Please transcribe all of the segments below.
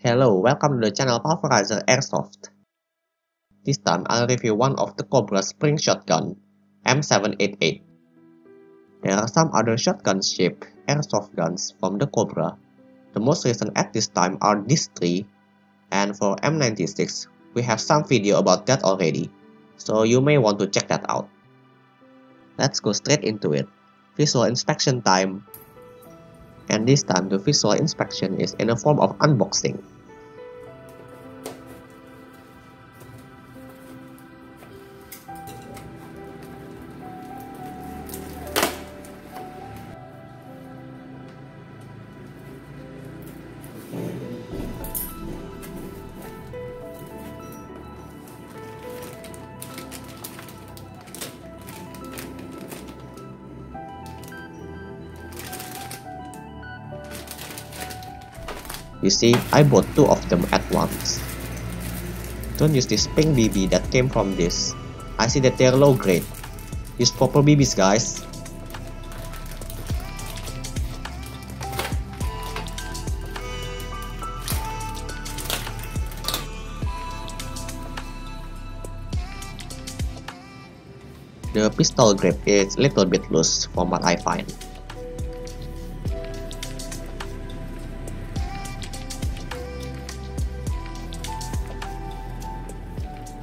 Hello, welcome to the channel Pulverizer Airsoft. This time I'll review one of the Cobra Spring Shotgun, M788. There are some other shotgun-shaped airsoft guns from the Cobra. The most recent at this time are these three, and for M96, we have some video about that already, so you may want to check that out. Let's go straight into it. Visual inspection time. And this time the visual inspection is in a form of unboxing. You see, I bought two of them at once. Don't use this pink BB that came from this. I see that they're low grade. Use proper BBs, guys. The pistol grip is a little bit loose from what I find.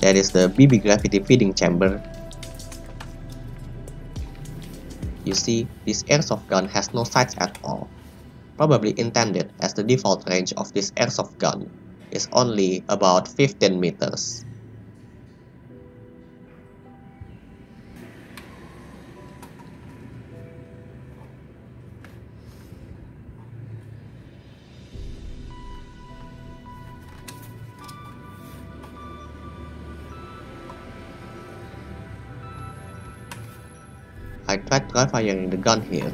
That is the BB gravity feeding chamber. You see, this airsoft gun has no sights at all, probably intended as the default range of this airsoft gun is only about 15 meters. I tried dry firing the gun here.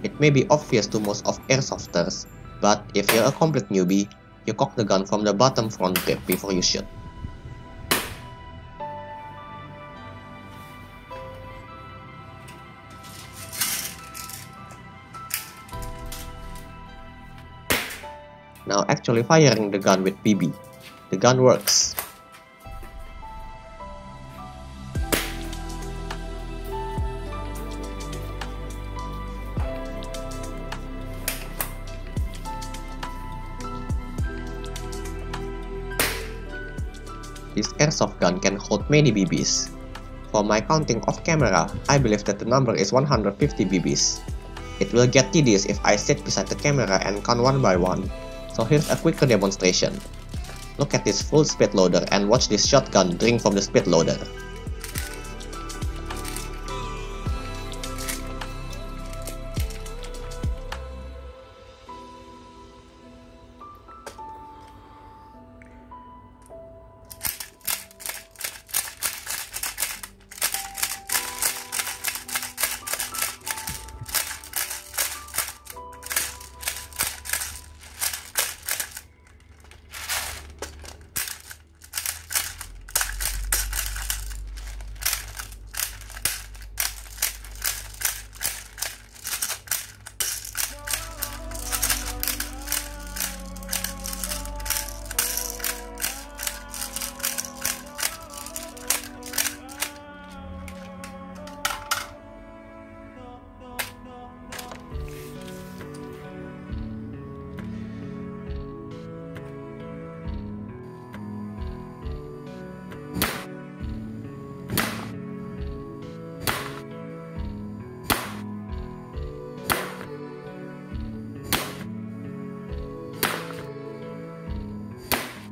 It may be obvious to most of airsofters, but if you're a complete newbie, you cock the gun from the bottom front grip before you shoot. Now actually firing the gun with BB. The gun works. This airsoft gun can hold many BBs. For my counting off camera, I believe that the number is 150 BBs. It will get tedious if I sit beside the camera and count one by one, so here's a quicker demonstration. Look at this full speed loader and watch this shotgun drink from the speed loader.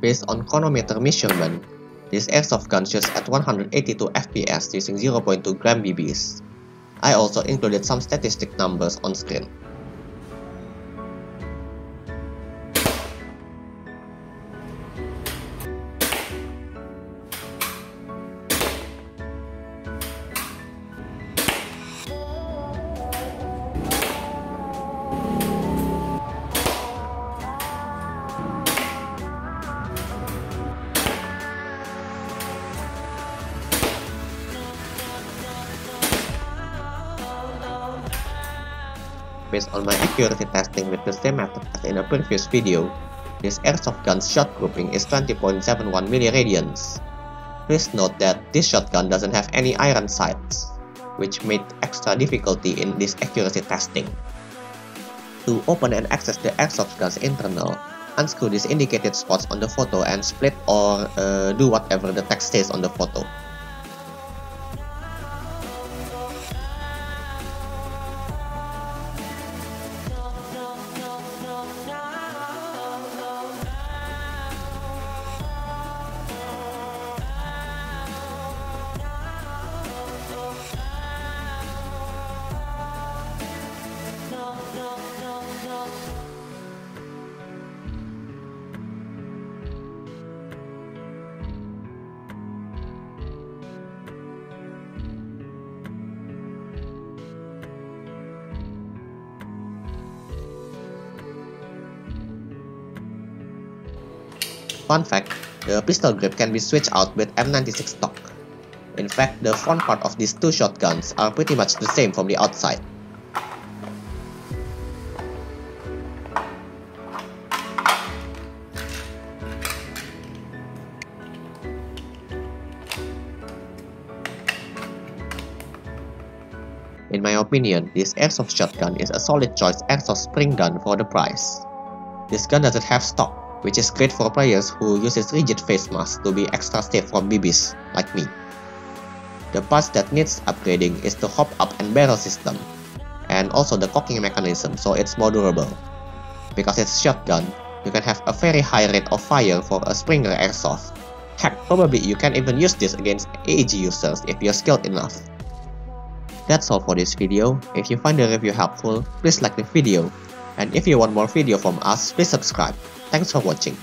Based on chronometer measurement, this airsoft gun shoots at 182 FPS using 0.2 gram BBs. I also included some statistic numbers on screen. Based on my accuracy testing with the same method as in a previous video, This airsoft gun's shot grouping is 20.71 milliradians. Please note that this shotgun doesn't have any iron sights, which made extra difficulty in this accuracy testing. To open and access the airsoft gun's internal, unscrew these indicated spots on the photo and split or do whatever the text says on the photo. Fun fact, the pistol grip can be switched out with M96 stock. In fact, the front part of these two shotguns are pretty much the same from the outside. In my opinion, this airsoft shotgun is a solid choice airsoft spring gun for the price. This gun doesn't have stock, which is great for players who uses rigid face masks to be extra safe from BBs, like me. The parts that needs upgrading is the hop up and barrel system, and also the cocking mechanism so it's more durable. Because it's shotgun, you can have a very high rate of fire for a Springer airsoft. Heck, probably you can even use this against AEG users if you're skilled enough. That's all for this video. If you find the review helpful, please like the video. And if you want more video from us, please subscribe. Thanks for watching.